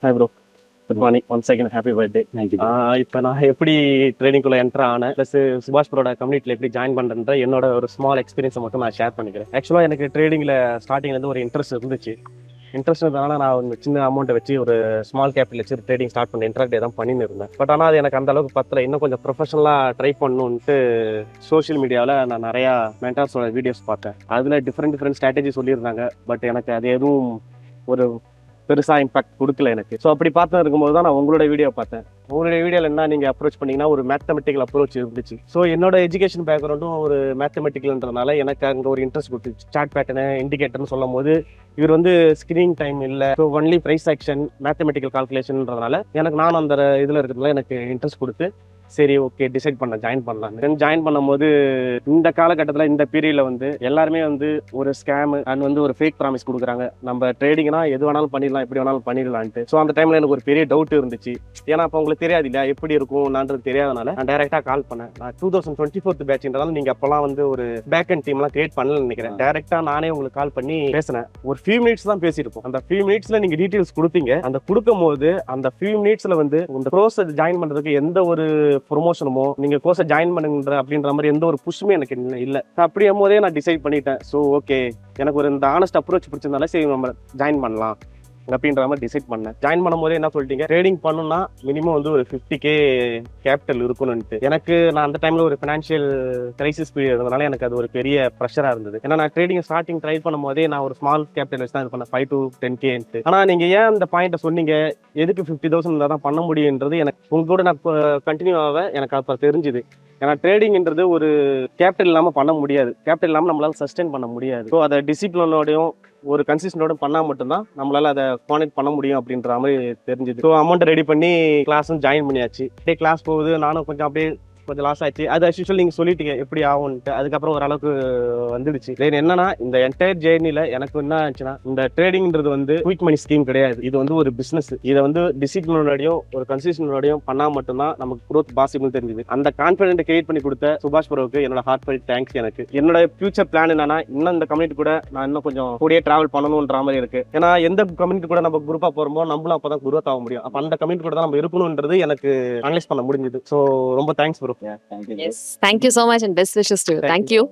Hi bro, good morning. Once again happy birthday. இப்போ நான் எப்படி ட்ரேடிங்குள்ளே என்டர் ஆனேன், ப்ளஸ் சுபாஷ் ப்ரோட கம்யூனிட்டியில் எப்படி ஜாயின் பண்ணுறேன்ற என்னோட ஒரு ஸ்மால் எக்ஸ்பீரியன்ஸை மட்டும் நான் ஷேர் பண்ணிக்கிறேன். ஆக்சுவலாக எனக்கு ட்ரேடிங்கில் ஸ்டார்டிங்லேருந்து ஒரு இன்ட்ரெஸ்ட் இருந்துச்சு. இன்ட்ரெஸ்ட் இருந்ததுனால நான் ஒரு சின்ன அமௌண்ட்டை வச்சு ஒரு ஸ்மால் கேபிட்டல் வச்சு ட்ரேடிங் ஸ்டார்ட் பண்ணி இன்ட்ராடே தான் பண்ணின்னு இருந்தேன். பட் ஆனால் அது எனக்கு அந்த அளவுக்கு பத்தல. இன்னும் கொஞ்சம் ப்ரொஃபஷனலாக ட்ரை பண்ணணுன்ட்டு சோஷியல் மீடியாவில் நான் நிறையா மென்டார்ஸோட வீடியோஸ் பார்த்தேன். அதில் டிஃப்ரெண்ட் ஸ்ட்ராட்டஜி சொல்லியிருந்தாங்க. பட் எனக்கு அது எதுவும் ஒரு பெருசாக இம்பாக்ட் கொடுக்கல எனக்கு. ஸோ அப்படி பார்த்து இருக்கும்போது தான் நான் உங்களோட வீடியோ பார்த்தேன். உங்களுடைய வீடியோவில் என்ன நீங்கள் அப்ரோச் பண்ணிங்கன்னா ஒரு மேத்தமெட்டிக்கல் அப்ரோச் இருந்துச்சு. ஸோ என்னோட எஜுகேஷன் பேக்ரவுண்டும் ஒரு மேத்தமெட்டிக்கல்ன்றதுனால எனக்கு அங்கே ஒரு இன்ட்ரெஸ்ட் கொடுத்துச்சு. சார்ட் பேட்டர்னு இண்டிகேட்டர்னு சொல்லும் போது இவர் வந்து ஸ்க்ரீனிங் டைம் இல்லை, so only price action mathematical கால்குலேஷன்றதுனால எனக்கு நானும் அந்த இதில் இருக்கிறதுனால எனக்கு இன்ட்ரெஸ்ட் கொடுத்து சரி ஓகே டிசைட் பண்ண ஜாயின் பண்ணலாம். ஜாயின் பண்ணும்போது இந்த காலகட்டத்தில் இந்த பீரியட்ல வந்து எல்லாருமே வந்து ஒரு ஸ்கேம் அண்ட் வந்து ஒரு ஃபேக் ப்ராமிஸ் கொடுக்குறாங்க. நம்ம ட்ரேடிங்னா எது வேணாலும் பண்ணிடலாம், எப்படி வேணாலும் பண்ணிடலான்ட்டு. ஸோ அந்த டைம்ல எனக்கு ஒரு பெரிய டவுட் இருந்துச்சு. ஏன்னா அப்போ உங்களுக்கு தெரியாது இல்லையா எப்படி இருக்கும்ன்றது தெரியாதனால நான் டைரக்டா கால் பண்ணேன். நான் 2024 பேட்ச்ன்றதால நீங்க அப்பெல்லாம் வந்து ஒரு பேக் அண்ட் டீம்லாம் கிரியேட் பண்ணலன்னு நினைக்கிறேன். டைரக்டா நானே உங்களுக்கு கால் பண்ணி பேசினேன். ஒரு ஃபியூ மினிட்ஸ் தான் பேசியிருப்போம். அந்த ஃபியூ மினிட்ஸ்ல நீங்க டீடைல்ஸ் கொடுத்தீங்க. அந்த கொடுக்கும் போது அந்த ஃபியூ மினிட்ஸ்ல வந்து இந்த கோர்ஸ் ஜாயின் பண்றதுக்கு எந்த ஒரு ப்ரொமோஷனுமோ நீங்க கோர்ஸை ஜாயின் பண்ணுங்க அப்படின்ற மாதிரி எந்த ஒரு புஷ்மே எனக்கு இல்லை. அப்படியும் போதே நான் டிசைட் பண்ணிட்டேன். ஸோ ஓகே எனக்கு ஒரு இந்த ஆனஸ்ட் அப்ரோச் பிடிச்சிருந்தால சரி நம்ம ஜாயின் பண்ணலாம் அப்படின்ற மாதிரி டிசைட் பண்ணேன். ஜாயின் பண்ணும் போதே என்ன சொல்லிட்டீங்க, ட்ரேடிங் பண்ணணும்னா மினிமம் வந்து ஒரு 50K கேபிட்டல் இருக்கணும்ட்டு. எனக்கு நான் அந்த டைம்ல ஒரு ஃபினான்ஷியல் கிரைசிஸ் பீரியட் இருந்ததுனால எனக்கு அது ஒரு பெரிய ப்ரெஷரா இருந்தது. ஏன்னா நான் ட்ரேடிங் ஸ்டார்டிங் ட்ரை பண்ணும் போதே நான் ஒரு ஸ்மால் கேபிட்டல் வச்சு தான் இது பண்ணேன், 5 to 10K. ஆனா நீங்க ஏன் அந்த பாயிண்ட்டை சொன்னீங்க, எதுக்கு 50,000 இருந்தால் தான் பண்ண முடியுன்றது எனக்கு உங்க கூட நான் கண்டினியூ ஆக எனக்கு அப்போ தெரிஞ்சுது. ஏன்னா ட்ரேடிங்ன்றது ஒரு கேபிட்டல் இல்லாமல் பண்ண முடியாது, கேபிட்டல் இல்லாமல் நம்மளால சஸ்டெயின் பண்ண முடியாது. ஸோ அதை டிசிப்ளினோடையும் ஒரு கன்சிஸ்டன்டோட பண்ணால் மட்டும்தான் நம்மளால அதை கான்டெக்ட் பண்ண முடியும் அப்படின்ற மாதிரி தெரிஞ்சுது. ஸோ அமௌண்ட் ரெடி பண்ணி கிளாஸும் ஜாயின் பண்ணியாச்சு. அப்படியே கிளாஸ் போகுது, நானும் கொஞ்சம் லாஸ் ஆச்சு. அது அஸ்யூஷுவல் நீங்கள் சொல்லிட்டீங்க எப்படி ஆகும்ட்டு. அதுக்கப்புறம் ஓரளவுக்கு வந்துடுச்சு. தென் என்னன்னா இந்த என்டையர் ஜேர்னியில் எனக்கு என்ன ஆச்சுன்னா, இந்த ட்ரேடிங்ன்றது வந்து குயிக் மணி ஸ்கீம் கிடையாது. இது வந்து ஒரு பிஸ்னஸ். இதை வந்து டிசிப்ளினோடையும் ஒரு கன்சிஸ்டன்டோடையும் பண்ணால் மட்டும்தான் நமக்கு க்ரோத் பாசிபிள் தெரிஞ்சுது. அந்த கான்ஃபிடென்ட் கிரியேட் பண்ணி கொடுத்த சுபாஷ் ப்ரோவுக்கு என்னோட ஹார்ட்ஃபெல் தேங்க்ஸ். எனக்கு என்னோட ஃபியூச்சர் பிளான் என்னன்னா, இன்னும் இந்த கம்யூனிட்டி கூட நான் இன்னும் கொஞ்சம் கூடிய டிராவல் பண்ணணுன்ற மாதிரி இருக்கு. ஏன்னா எந்த கம்யூனிட்டி கூட நம்ம குரூப்பாக போகிறோமோ நம்மளும் அப்போ தான் குரோத் ஆக முடியும். அப்போ அந்த கம்யூனிட்டி கூட தான் நம்ம இருக்கணுன்றது எனக்கு அனலைஸ் பண்ண முடிஞ்சது. ஸோ ரொம்ப thanks bro. Yes, thank you so much and best wishes to you. Thank you.